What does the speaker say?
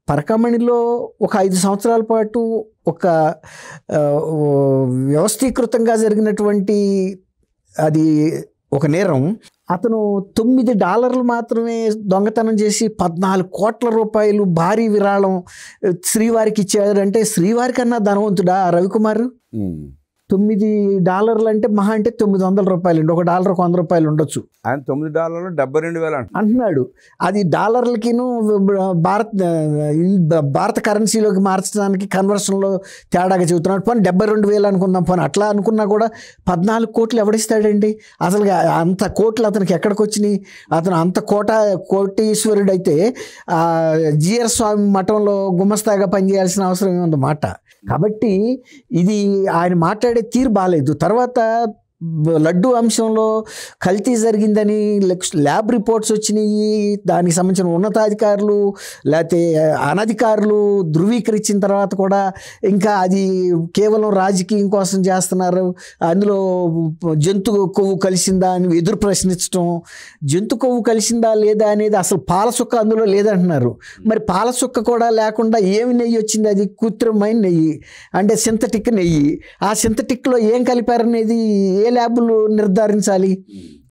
పరకామణిలో ఒక 5 సంవత్సరాల పాటు ఒక వ్యవస్థీకృతంగా జరిగినటువంటి అది ఒక నేరం. అతను $9 మాత్రమే దొంగతనం చేసి 14 కోట్ల రూపాయలు భారీ విరాళం శ్రీవారికి ఇచ్చాడంటే శ్రీవారి కన్నా ధనవంతుడా రవికుమార్? $9 అంటే మహా అంటే $900 అండి. $1 100 ఉండొచ్చు. ఆయన $9 72,000 అంటున్నాడు. అది డాలర్లకిను భారత కరెన్సీలోకి మార్చడానికి కన్వర్షన్లో తేడాగా చెబుతున్నాడు. పోనీ 72,000 అనుకుందాం. పోనీ అట్లా అనుకున్నా కూడా 14 కోట్లు ఎవడిస్తాడండి? అసలు అంత కోట్లు అతనికి ఎక్కడికి వచ్చినాయి? అతను అంత కోటీశ్వరుడు అయితే జిఆర్ స్వామి మఠంలో గుమస్తాగా పనిచేయాల్సిన అవసరం ఏముందన్నమాట. కాబట్టి ఇది ఆయన మాట్లాడే తీరు బాగాలేదు. తర్వాత లడ్డు అంశంలో కల్తీ జరిగిందని ల్యాబ్ రిపోర్ట్స్ వచ్చినాయి. దానికి సంబంధించిన ఉన్నతాధికారులు లేకపోతే అనధికారులు ధృవీకరించిన తర్వాత కూడా ఇంకా అది కేవలం రాజకీయం కోసం చేస్తున్నారు, అందులో జంతు కొవ్వు కలిసిందా అని ఎదురు ప్రశ్నించడం. జంతు కొవ్వు కలిసిందా లేదా అనేది అసలు పాలసుక్క అందులో లేదంటున్నారు. మరి పాలసుక్క కూడా లేకుండా ఏమి నెయ్యి వచ్చింది? అది కృత్రిమమైన నెయ్యి, అంటే సింథటిక్ నెయ్యి. ఆ సింథటిక్లో ఏం కలిపారనేది ఏ ల్యాబులు నిర్ధారించాలి?